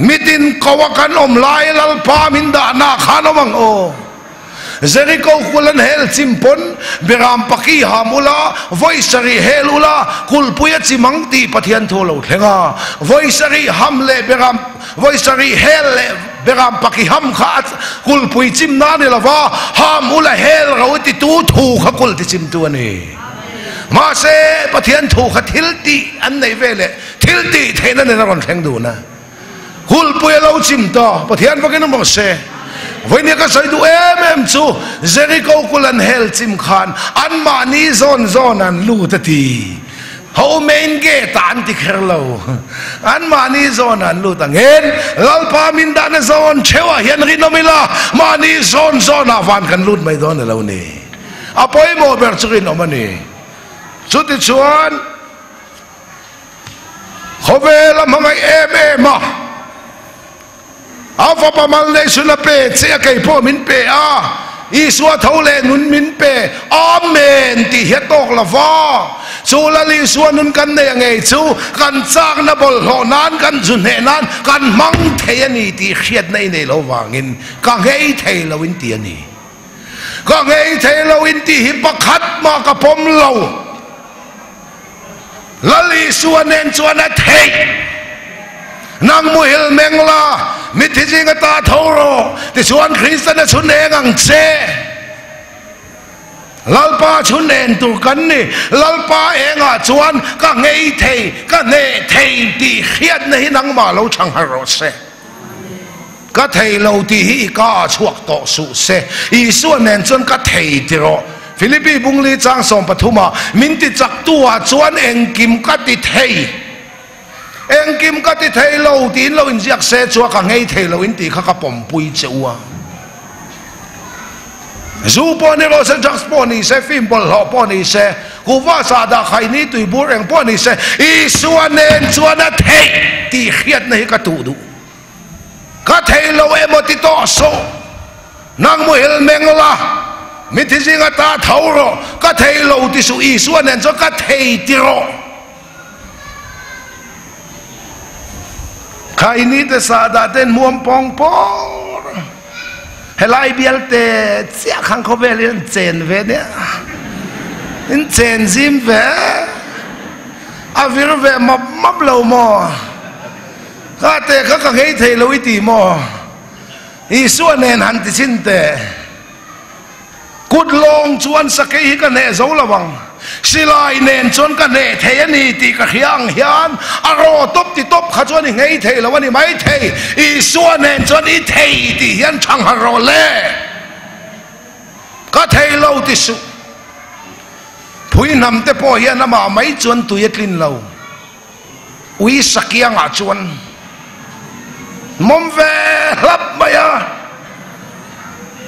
มิดินกวกันอมลายลาลปามินดานาขานอมังโอเจริโกคุลันเฮลซิมปนเบรามปักีฮามุลาไวสรีเฮลุลาคุลปุยจิมังตีปะเทียนโทโลเทงาไวสรีฮัมเลเบรามไวสรีเฮลเลเบรามปักีฮัมขาดคุลปุยจิมนาเนลาวาฮามุลาเฮลเราติตูถูขคุลติจิมตัวนี้ mà sẽ bắt thiên thủ khát thiếu tị anh này về lệ thiếu tị thế nên nó còn thành đủ na hul bùi lâu chìm to bắt thiên vào cái nó mà sẽ với những cái sợi đủ em chú Jericho kulan hell chìm khan anh mà ni zon anh lu ta ti hậu main gate anh ti kher lâu anh mà ni zon anh lu ta nghen lalpa min đã na zon chewa hiền ri nomila mà ni zon à van kan lut mai don lâu nè apoi mo ber chukin omani chút thì chuan khó về làm hàng em mà áo pháp bằng lệ xuân pe sẽ cái po min pe à Isua thâu lệ nun min pe amen thì hết tóc là va chú là li xuân nun căn này ngày chú căn trang na bol hồ nan căn dùn hệ nan căn mang thầy anh thì khiết này lâu vàng in càng hay thầy lâu in tiền này càng hay thầy lâu in thì hiệp bắc khát mà cả pom lâu lali suanen suana thei nang Muthilhna Muthilhna ta thoro ti suan Christian na chune ngang che lalpa chunen tu kan ni lalpa enga chuan ka ngei thei ka ne thei ti khiat na hi nang ma lo chang haro se ka thei lo ti hi ka chuak to su se I suanen chun ka thei ti ro Philippi bung li chang som pathuma min ti chak tua chuan eng kim ka ti thei eng kim ka ti thei lo tin lo in jiak se chua ka ngei thei lo in ti kha ka pom pui chewa zu po ni lo se just po ni se phim bol ho po ni se ku va sa da khai ni tui bur eng po ni se I suanen chuan a thei ti khiat nei ka tu du ka thei lo emoti to so nang Muthilhna Muthilhna ta thâu rồi các thầy lâu thì sự ý xuân nên cho các thầy thì rồi khai ní te sa đã tên muam pong pong hay lại bial te chắc khang có về liền chèn về nhé in chèn zim về à vir về mập lâu mò các te các cái thầy lâu ít mò ý xuân nên hắn thì xin te cút long chuan sakai hi ka ne zo lawang silai nen chuan ka ne thei ani ti ka hiang hian aro top ti top kha chuan ni ngei thei lawani mai thei I suan nen chuan I thei ti hian thang haro le ka thei lo ti su phui nam te po hian ama mai chuan tu yetlin lo ui sakiang a chuan mom ve lap maya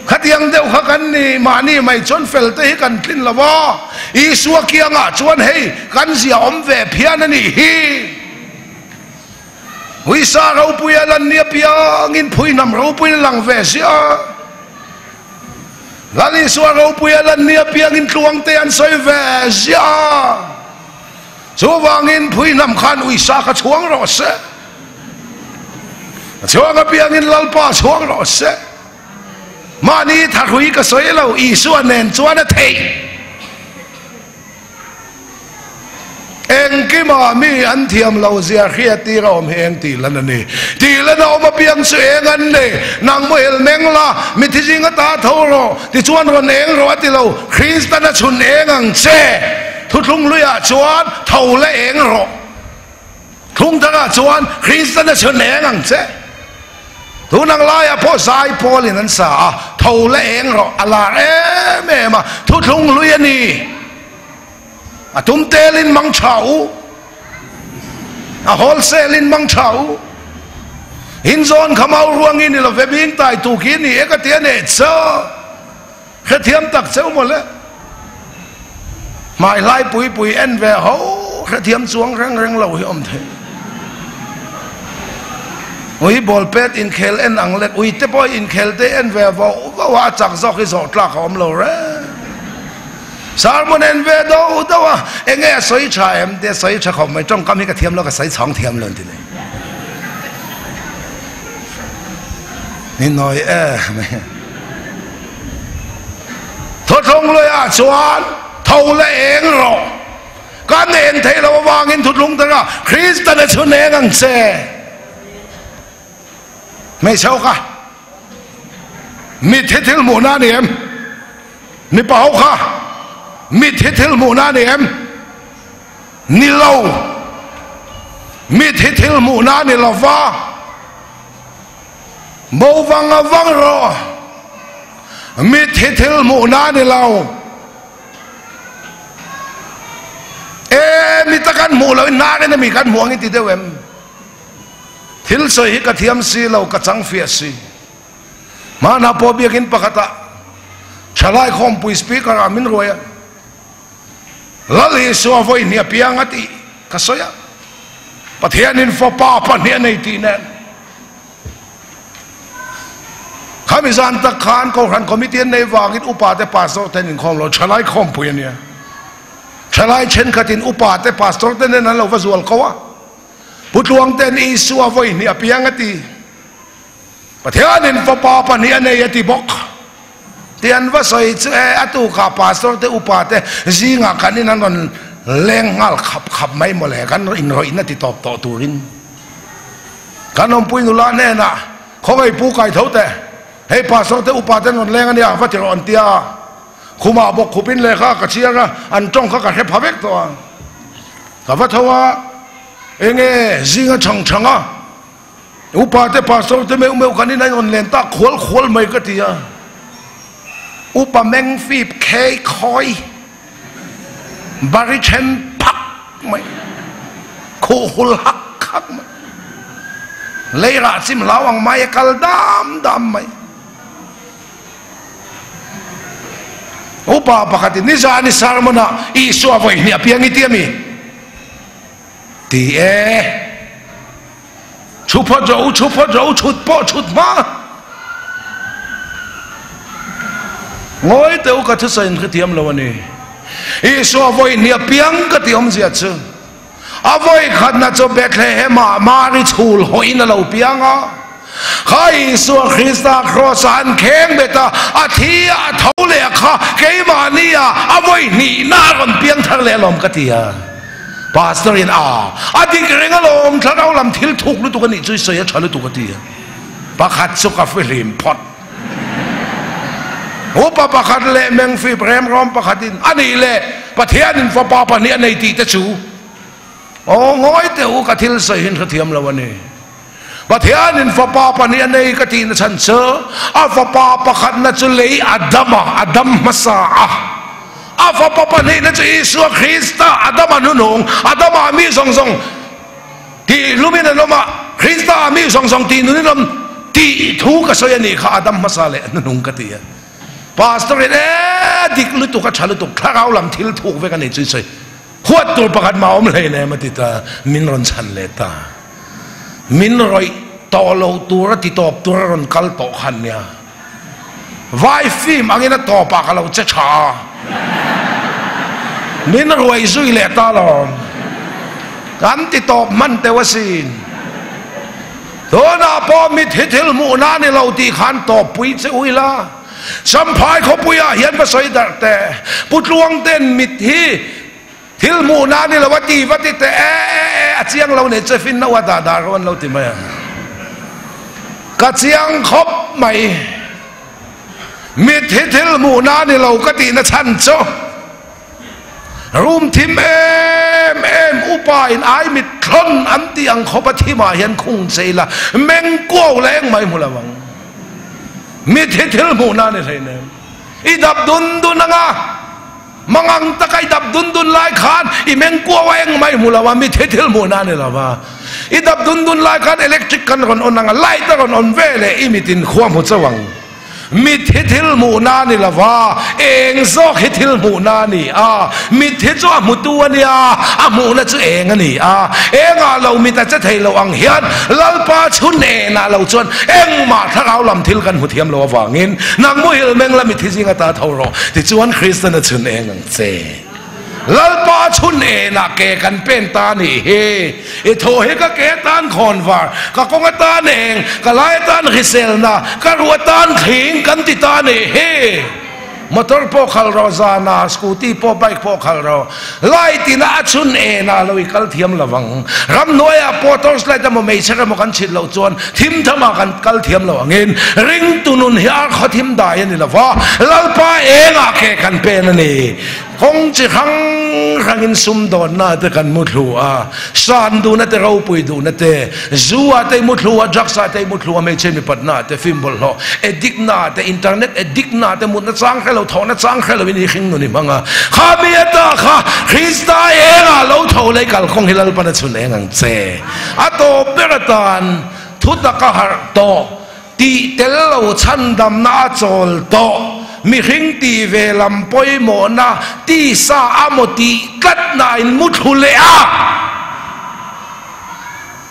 khát yang deuh khá kan ni mà ni mày chọn fel te kan tin lawa I suwa kia nga chuan hei kan zia om ve phian ani hi hui sa ro puya lan nia pia ngin phui nam ro pui lang ve sia lali suwa ro puya lan nia pia ngin tluang te an soi ve sia chu wangin phui nam khan ui sa ka chuang ro se chuang a pia ngin lalpa chuang ro se mà ni thà hui cái soi lâu ý xuân nên chuan nó thei em cái mà mi ăn thiam lâu zia khía ti rom heng ti lần này ti lần nào mà biang suy ngân này nàng Muthilhna Muthilhna ta thâu rồi ti chuan còn eng rồi ti lâu Christian nó chun eng ang che thu thung lui à chuan thâu lấy eng rồi thung thang à chuan Christian nó chun eng ang che thu nang lai à po sai po liền anh sa thâu lấy eng rồi ala em mà thu thung lui ani à tum te lên mang chảo à wholesale lên mang chảo in zone kamau ruang in là về biên tài tu kiến ni cái tiền này cho cái thiam tắc xấu một lẽ mai lai bụi bụi en về hậu cái thiam xuống răng răng lâu hi om thế ui ball pet in khel en ang let ui te boy in khel te en ve vo wa chak zo ki zo tla khom lo re sarmon en ve do do wa enge soi cha em de soi cha khom mai trong kam hi ka thiam lo ka sai chang thiam lon ti ne ni noi tho thong lo ya chuan thâu le eng ro kan en thei lo wang in thut lung ta ra Christian e chun eng ang se mấy sao cả Muthilhna này em mi bảo cả Muthilhna này em นี่เรามิถิทิลมูนานี่เราว่าบ่วังวังรอมิถิทิลมูนานี่เรามีตะกันหมูเราหน้ากันนะมีกันหมูงี้ติดเดวมทิลสวยกระเทียมสีเรากระจังเฟียสีมาหน้าพอเบียกินปะกตะชลายคอมปุยสปีกรามินรวยลัลฮิสัวไว้เนี่ยเปียงติกษยปะเทียนินฟอป้าปะเนี่ยในตีนั่นข้ามีจานตะขานเขาหันคอมมิตี้ในวากินอุปาเตปาสโตเทนินคอมเราชลายคอมปุยเนี่ยชลายเช่นขัดินอุปาเตปาสโตเทนินนั้นเราวสุวลเขาวะพุทธวงเตนอิสัวไว้เนี่ยเปียงติปะเทียนินฟอป้าปะเนี่ยในยติบกเตียนว่าสอยเออตุขาปาสโตเตอุปาเตจีงากันนี่นั่นนแรงงัลขับไม่หมดเลยกันอินรอยนั่นติดต่อตูรินกันนมปุยนุลาเน่น่ะเขาไอ้ปูไก่เท่าแต่ให้ปาสโตเตอุปาเตนนแรงอันนี้ว่าจะรอนเตียคุมาบอกขุบินเลยข้ากระเชียร์อันจ้องข้ากระเทพพเวกตัวกับว่าเท่าว่าเองจีงาช่างอุปาเตปาสโตเตเมื่อกันนี่นั่นนเลนตาขวลไม่ก็เตียอุปแมงฟีบเคยคอยบริเชนพักไม่โคหุลหักคักไม่เลยราซิมลาวังไม่กัลดำไม่อุปปะกตินิจานิสารมนะอีสัวไว้เนี่ยเพียงนิเตียมีตีชุบพอจะชุดปอชุดมาโง่เต๋อก็ทุสัยนกเทียมแล้ววันนี้อีสัวไว้เนี่ยเพียงกเทียมเสียชื่อเอาไว้ขัดน่าจะเบ็ดเลยมาริชูลหอยนั่นเราเพียงอ่ะข้าอีสัวคริสต์ครอสันเข่งเบตาอาทิตย์เท่าเล็กข้าเกี่ยมานี่อ่ะเอาไว้นี่น่ากันเพียงทั้งเล่ลมกเทียปาสเตอร์อินอาดิกเรงลมถ้าเราลำทิลถูกลุตุกันนี่ช่วยเสียฉันลุตุกเทียปะขัดสุกาเฟลิมพอดโอ้ปะขัดเละแมงฟีเปรมร้อมปะขัดินอันนี้เละปะเทียนินฟ้าปะปะเนี่ยในตีตะชูโอ้ง่อยเต๋อกะทิลใส่หินกระเทียมแล้ววันนี้ปะเทียนินฟ้าปะปะเนี่ยในกะทินฉันเชื่ออาฟ้าปะปะขัดนั่นจะเลยอาดัมมาสาอาฟ้าปะปะเนี่ยนั่นจะอิสุคริสต์อาดัมนุนงอาดัมอามีสองที่รู้ไหมนะน้องมาคริสต์อามีสองที่นู่นนี่ลำที่ถูกกระสอยนี่ข้าอาดัมมาสาเลยนุนงกะทิปาสเตอร์ดิกลุตุกชาลุตุกถ้าเราลำทิลถูกเวกันนี่ช่วยขวดตัวประกันมาอมเลยเนี่ยมาติดตามินรอนชันเลตามินรอยต่อเราตัวติดต่อตัวรอนกัลต่อขันเนี่ยไวฟิมอันนี้นะต่อปากเราจะช้ามินรอยซุยเลตาลองกันติดต่อมันแต่ว่าสินตัวน่าพอมิทิทิลมูนานี่เราตีขันต่อปุยจะอุ้ยละสัมภาระเขาปุยเห็นภาษาอิตาแต่ปุตรวงเต้นมิทิลมูนานี่เราวัดแต่เจียงเราเนี่ยจะฟินนวัดดาวันเราติมากัเจียงครบไหมมิทิลมูนานี่เราก็ตีนะชันโจรูมทิมเอ็มอุปายนไอมิดคลนอันตีอังคบที่มาเห็นคงเสียละแมงกัวแรงไหมมุลวังมิทิลมูนานี่เลยเนี่ยอีดับดุนนะงะมังอังตะไคดับดุนไล่ขานอีแมงกัวแรงไหมมุลวังมิทิลมูนานี่ละว่าอีดับดุนไล่ขานอิเล็กทริกกันคนนังไล่ตะคนเวเลอีมิตินความหัวใจวังมิทิลมูนานี่ละว่าเองซอกฮิทิลมูนานี่มิทิจวมุตัวนี่มูน่ะจะเองนี่เองเรามิแต่จะเทเราอังเฮียนลัลปาชุนเองนะเราชวนเองมาถ้าเราลำทิลกันหัวเทียมเราว่างินนางมุฮิลเมงละมิทิจิงตาเท่ารอที่ชวนคริสเตียนชุนเองอังเซลัลปาชุนเองนะเกกันเป็นตานี่เฮโทเฮก็เกตันคอนวาร์ก็กงตาเองก็ไล่ตันฮิเซลนะก็รัวตันขิงกันติตานี่เฮมอเตอร์พอขัลเราซานาสกูตี้พอไบค์พอขัลเราไล่ตินาชุนเองนะเราอีกกัลเทียมระวังรำน้อยพอตอสไล่จะมาไม่ใช่เรากันชิดเราจวนทิมทำมากันกัลเทียมระวังเงินริงตุนุนเฮียร์เขาทิมได้ยันนี่ละว่าลัลปาเองแค่กันเป็นนี่ คงจะขังขังอินซุมดอนน่าแต่กันมุทลัวสานดูน่าแต่เราปุยดูน่าแต่จัวแต่มุทลัวจักษาแต่มุทลัวไม่ใช่มีปัญหาแต่ฟิล์มบอลล์เอดิกน่าแต่อินเทอร์เน็ตเอดิกน่าแต่มุดน่าจ้างแค่เราทอน่าจ้างแค่เราวินิขิงนู่นนี่มังอ่ะข้ามีตาข้าคริสต์เองอ่ะเราทอเลยกันคงเฮลัลปนัดสุนเองอังเซ่อะโตเบรตันทุตตะกะฮาร์โตตีเตลเราชันดำนาโจลโตมีหิงตีเวลัมปอยโมนาตีซาอามตีกัดนายมุทุเลอา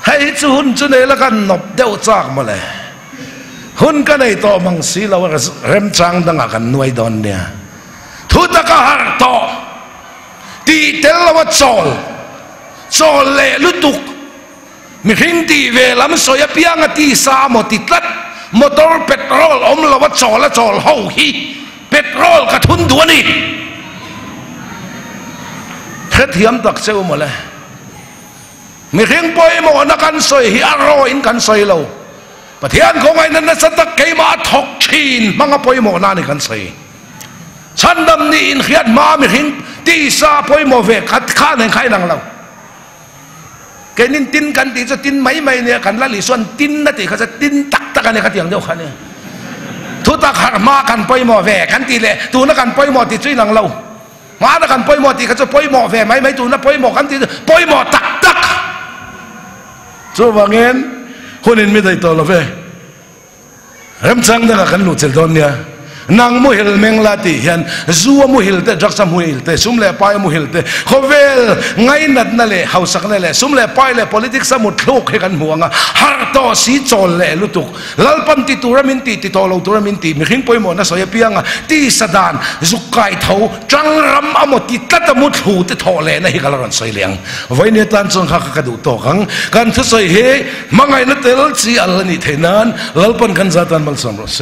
ให้จุนจุนเอละกันนบเดวจากมาเลยหุ่นกันไอโตมังสีเราเริ่มจังดังกันนวยดอนเนี่ยทุตกะฮาร์โตตีเตลเราโจลเลลุตุกมีหิงตีเวลัมสอยเปียงตีซาอามตีกัดมอเตอร์เปโตรลอมเราว่าโจลเฮาฮีเปโตรกระทุนดัวนี่เฮ็ดเทียมตักเซลมาเลยมีเพียงปอยหมอนักการสอยฮิอาร์โรอินกันสอยเราประเทศของไอ้นั่นน่ะสตักเกมาทกชีนมังกรปอยหมอนานี่กันสอยฉันดำนี่อินเขียดมามีเพียงตีซาปอยหมอเวกัดข้าในใครนังเราแกนินตินกันตีจะตินไม่เนี่ยกันละหลีส่วนตินนั่นตีเขาจะตินตักกันเนี่ยเขาเถียงเดียวกันเนี่ยทุตขัดมากันปอยหมอแหวกันตีเลยตัวนักกันปอยหมอตีจุ้ยหลังเรามานักกันปอยหมอตีเขาจะปอยหมอแหวไม่ตัวนักปอยหมอกันตีปอยหมอตักจู่ว่าเงินคนอินไม่ได้ตัวเราเว้ยเริ่มจังดังกันหลุดเซลตอนเนี่ยนางมุฮิลเมงลาติเห็นจัวมุฮิลเตจักซัมมุฮิลเตซุมเล่ปายมุฮิลเตเขาเวลไงนัดนั่นเลยเฮาสักนั่นเลยซุมเล่ปายเล่ politics สมุดโลกให้กันหัวงะฮาร์โตสีโจลเล่ลุตุกลัลปันติตุรามินติติโตเราตุรามินติมีขิงปอยหมดนะสอยเปียงอ่ะตีสดานจุกไก่เท้าจังรำอมติตัดมุดหูติโตเล่นะฮิกาลรันสอยเลียงไว้เนี่ยตันจงข้ากระดูโตขังกันทุสอยเฮมังไงนัดเตลสีอัลนี่เทนันลัลปันกันซาตันบัลซัมรสเซ